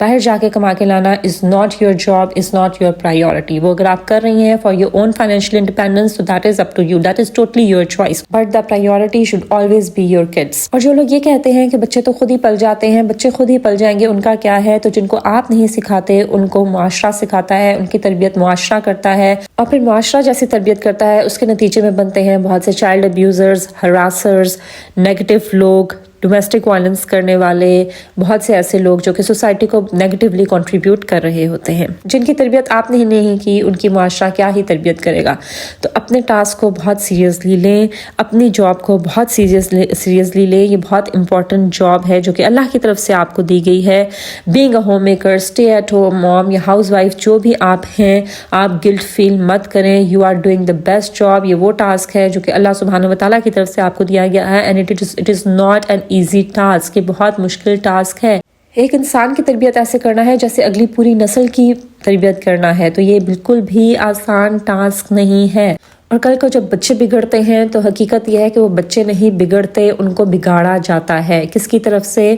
باہر جا کے کما کے لانا is not your job, is not your priority. وہ اگر آپ کر رہی ہیں for your own financial independence تو that is up to you, that is totally your choice, but the priority should always be your kids. اور جو لوگ یہ کہتے ہیں کہ بچے تو خود ہی پل جاتے ہیں، بچے خود ہی پل جائیں گے، ان کا کیا ہے، تو جن کو آپ نہیں سکھاتے ان کو معاشرہ سکھاتا ہے، ان کی تربیت معاشرہ کرتا ہے، اور پھر معاشرہ جیسی تربیت کرتا ہے اس کے نتیجے میں بنتے ہیں بہت سے چائلڈ ابیوزرز، ہراسرز، نیگیٹو لوگ، ڈومیسٹک وائلنس کرنے والے، بہت سے ایسے لوگ جو کہ سوسائٹی کو نیگیٹیولی کنٹریبیوٹ کر رہے ہوتے ہیں، جن کی تربیت آپ نے نہیں کی، ان کی معاشرہ کیا ہی تربیت کرے گا. تو اپنے ٹاسک کو بہت سیریسلی لیں، اپنی جاب کو بہت سیریسلی لیں. یہ بہت امپورٹنٹ جاب ہے جو کہ اللہ کی طرف سے آپ کو دی گئی ہے. Being a home maker, stay at home mom یا ہاؤس وائف جو بھی آپ ہیں، آپ گلٹ فیل مت کریں. You are doing the best job. یہ وہ ٹاسک ہے جو کہ اللہ سبحانہ و تعالیٰ کی طرف سے آپ کو دیا گیا ہے، and it is not an easy task. یہ بہت مشکل ٹاسک ہے. ایک انسان کی تربیت ایسے کرنا ہے جیسے اگلی پوری نسل کی تربیت کرنا ہے، تو یہ بالکل بھی آسان ٹاسک نہیں ہے. اور کل کو جب بچے بگڑتے ہیں تو حقیقت یہ ہے کہ وہ بچے نہیں بگڑتے، ان کو بگاڑا جاتا ہے. کس کی طرف سے؟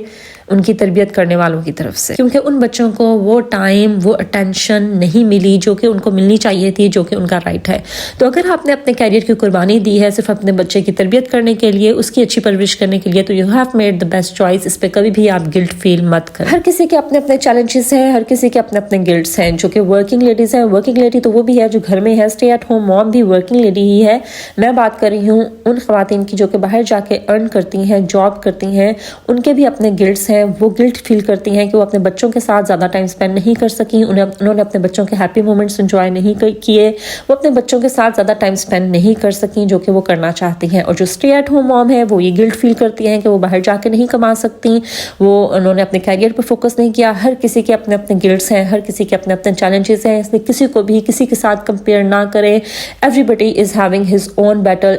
ان کی تربیت کرنے والوں کی طرف سے، کیونکہ ان بچوں کو وہ ٹائم، وہ اٹینشن نہیں ملی جو کہ ان کو ملنی چاہیے تھی، جو کہ ان کا رائٹ ہے. تو اگر آپ نے اپنے کیریئر کی قربانی دی ہے صرف اپنے بچے کی تربیت کرنے کے لیے، اس کی اچھی پرورش کرنے کے لیے، تو you have made the best choice. اس پہ کبھی بھی آپ گلٹ فیل مت کریں. ہر کسی کے اپنے اپنے چیلنجز ہیں، ہر کسی کے اپنے اپنے گلٹس ہیں. جو کہ ورکنگ لیڈیز ہیں، ورکنگ لیڈی تو وہ بھی ہے جو گھر میں ہے، اسٹے ایٹ ہوم موم بھی ورکنگ لیڈی ہی ہے. میں بات کر رہی ہوں ان خواتین کی جو کہ باہر جا کے ارن کرتی ہیں، جاب کرتی ہیں. ان کے بھی اپنے گلٹس ہیں. وہ گلٹ فیل کرتی ہیں کہ وہ اپنے بچوں کے ساتھ زیادہ ٹائم سپینڈ نہیں کر سکیں، انہوں نے اپنے بچوں کے ہیپی مومنٹس انجوائے نہیں کیے، وہ اپنے بچوں کے ساتھ زیادہ ٹائم سپینڈ نہیں کر سکیں جو کہ وہ کرنا چاہتی ہیں. اور جو اسٹے ایٹ ہوم موم ہے وہ یہ گلٹ فیل کرتی ہیں کہ وہ باہر جا کے نہیں کما سکتی، انہوں نے اپنے کیریئر پر فوکس نہیں کیا. ہر کسی کے اپنے اپنے گلٹس ہیں، ہر کسی کے اپنے اپنے چیلنجز ہیں، اس لیے کسی کو بھی کسی کے ساتھ کمپیئر نہ کریں. Every is having his own battle,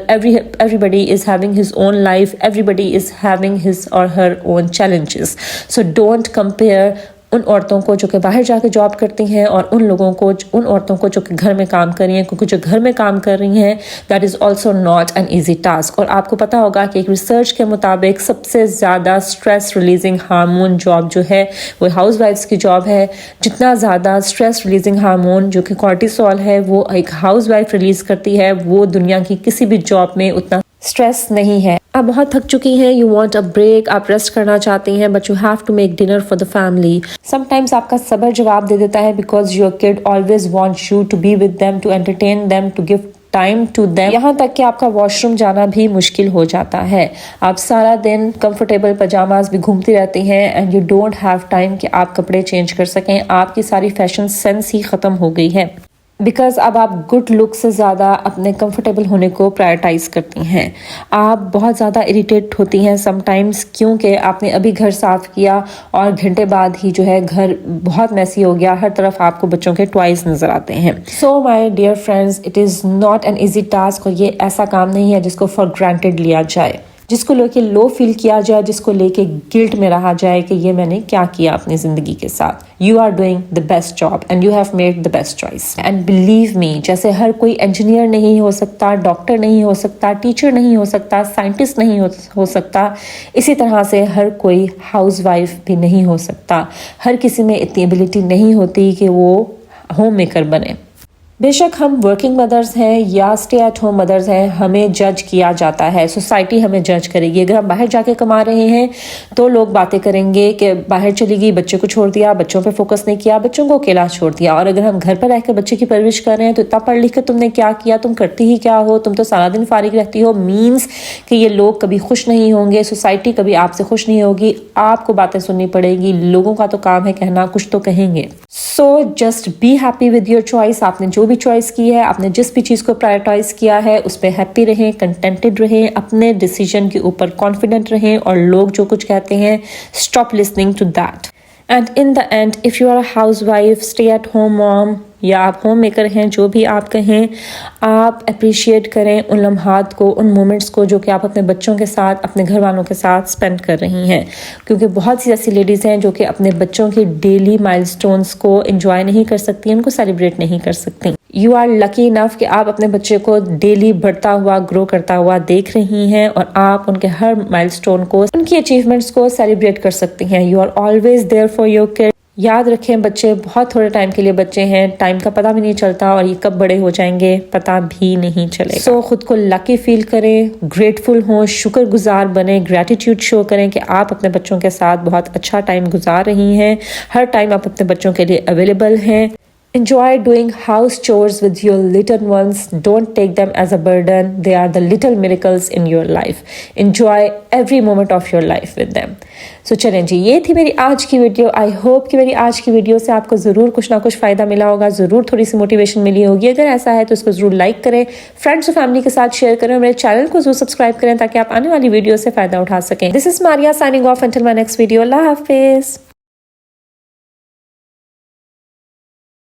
everybody is having his own life, everybody is having his or her own challenges. So don't compare ان عورتوں کو جو کہ باہر جا کے جاب کرتی ہیں اور ان لوگوں کو، ان عورتوں کو جو کہ گھر میں کام کر رہی ہیں، کیونکہ جو گھر میں کام کر رہی ہیں that is also not an easy task. اور آپ کو پتہ ہوگا کہ ایک ریسرچ کے مطابق سب سے زیادہ اسٹریس ریلیزنگ ہارمون جاب جو ہے وہ ہاؤس وائفس کی جاب ہے. جتنا زیادہ اسٹریس ریلیزنگ ہارمون جو کہ کورٹیسول ہے وہ ایک ہاؤس وائف ریلیز کرتی ہے، وہ دنیا کی کسی بھی جاب میں اتنا اسٹریس نہیں ہے. آپ بہت تھک چکی ہیں، یو وانٹ اے بریک، آپ ریسٹ کرنا چاہتی ہیں، but you have to make dinner for the family. Sometimes آپ کا صبر جواب دے دیتا ہے because your kid always want you to be with them, to entertain them, to give time to them. یہاں تک کہ آپ کا واش روم جانا بھی مشکل ہو جاتا ہے. آپ سارا دن کمفرٹیبل پجاماز بھی گھومتی رہتی ہیں and you don't have time کہ آپ کپڑے چینج کر سکیں. آپ کی ساری فیشن سینس ہی ختم ہو گئی ہے بیکاز اب آپ گڈ لک سے زیادہ اپنے کمفرٹیبل ہونے کو پرائرٹائز کرتی ہیں. آپ بہت زیادہ اریٹیٹ ہوتی ہیں سم ٹائمز کیونکہ آپ نے ابھی گھر صاف کیا اور گھنٹے بعد ہی جو ہے گھر بہت میسی ہو گیا، ہر طرف آپ کو بچوں کے ٹوائز نظر آتے ہیں. So my dear friends, it is not an easy task. اور یہ ایسا کام نہیں ہے جس کو فار گرانٹیڈ لیا جائے، جس کو لے کے لو فیل کیا جائے، جس کو لے کے گلٹ میں رہا جائے کہ یہ میں نے کیا کیا اپنی زندگی کے ساتھ. You are doing the best job and you have made the best choice. And believe me, جیسے ہر کوئی انجینئر نہیں ہو سکتا، ڈاکٹر نہیں ہو سکتا، ٹیچر نہیں ہو سکتا، سائنٹسٹ نہیں ہو سکتا، اسی طرح سے ہر کوئی ہاؤس وائف بھی نہیں ہو سکتا. ہر کسی میں اتنی ایبلٹی نہیں ہوتی کہ وہ ہوم میکر بنے. بے شک ہم ورکنگ مدرز ہیں یا اسٹے ایٹ ہوم مدرز ہیں، ہمیں جج کیا جاتا ہے، سوسائٹی ہمیں جج کرے گی. اگر ہم باہر جا کے کما رہے ہیں تو لوگ باتیں کریں گے کہ باہر چلی گئی، بچے کو چھوڑ دیا، بچوں پہ فوکس نہیں کیا، بچوں کو اکیلا چھوڑ دیا. اور اگر ہم گھر پر رہ کے بچے کی پرورش کر رہے ہیں تو اتنا پڑھ لکھ کے تم نے کیا کیا، تم کرتی ہی کیا ہو، تم تو سارا دن فارغ رہتی ہو، مینس کہ یہ لوگ کبھی خوش نہیں ہوں گے، سوسائٹی کبھی آپ سے خوش نہیں ہوگی، آپ کو باتیں سننی پڑے گی. لوگوں کا تو کام ہے کہنا، کچھ تو کہیں گے. So just be happy with your choice. آپ نے جو بھی چوائس کی ہے، آپ نے جس بھی چیز کو پرائرٹائز کیا ہے اس پہ ہیپی رہیں، کنٹینٹڈ رہیں، اپنے ڈیسیجن کے اوپر کانفیڈنٹ رہیں، اور لوگ جو کچھ کہتے ہیں stop listening to that. And in the end if you are a housewife, stay at home mom یا آپ ہوم میکر ہیں، جو بھی آپ کہیں، آپ اپریشیٹ کریں ان لمحات کو، ان مومنٹس کو جو کہ آپ اپنے بچوں کے ساتھ، اپنے گھر والوں کے ساتھ سپینڈ کر رہی ہیں. کیونکہ بہت سی ایسی لیڈیز ہیں جو کہ اپنے بچوں کی ڈیلی مائل سٹونز کو انجوائے نہیں کر سکتی، ان کو سیلیبریٹ نہیں کر سکتی. یو آر لکی انف کہ آپ اپنے بچے کو ڈیلی بڑھتا ہوا، گرو کرتا ہوا دیکھ رہی ہیں، اور آپ ان کے ہر مائل سٹون کو، ان کی اچیومنٹس کو سیلیبریٹ کر سکتی ہیں. You are always there for your kid. یاد رکھیں بچے بہت تھوڑے ٹائم کے لیے بچے ہیں، ٹائم کا پتہ بھی نہیں چلتا اور یہ کب بڑے ہو جائیں گے پتہ بھی نہیں چلے گا۔ سو خود کو لکی فیل کریں، گریٹفل ہوں، شکر گزار بنیں، گریٹیٹیوڈ شو کریں کہ آپ اپنے بچوں کے ساتھ بہت اچھا ٹائم گزار رہی ہیں، ہر ٹائم آپ اپنے بچوں کے لیے اویلیبل ہیں۔ Enjoy doing house chores with your little ones. Don't take them as a burden. They are the little miracles in your life. Enjoy every moment of your life with them. So چلیں جی، یہ تھی میری آج کی video. I hope کہ میری آج کی ویڈیو سے آپ کو ضرور کچھ نہ کچھ فائدہ ملا ہوگا، ضرور تھوڑی سی موٹیویشن ملی ہوگی۔ اگر ایسا ہے تو اس کو ضرور لائک کریں، فرینڈس اور فیملی کے ساتھ شیئر کریں، اور میرے چینل کو ضرور سبسکرائب کریں تاکہ آپ آنے والی ویڈیو سے فائدہ اٹھا سکیں۔ This is Maria signing off until my next video. اللہ حافظ۔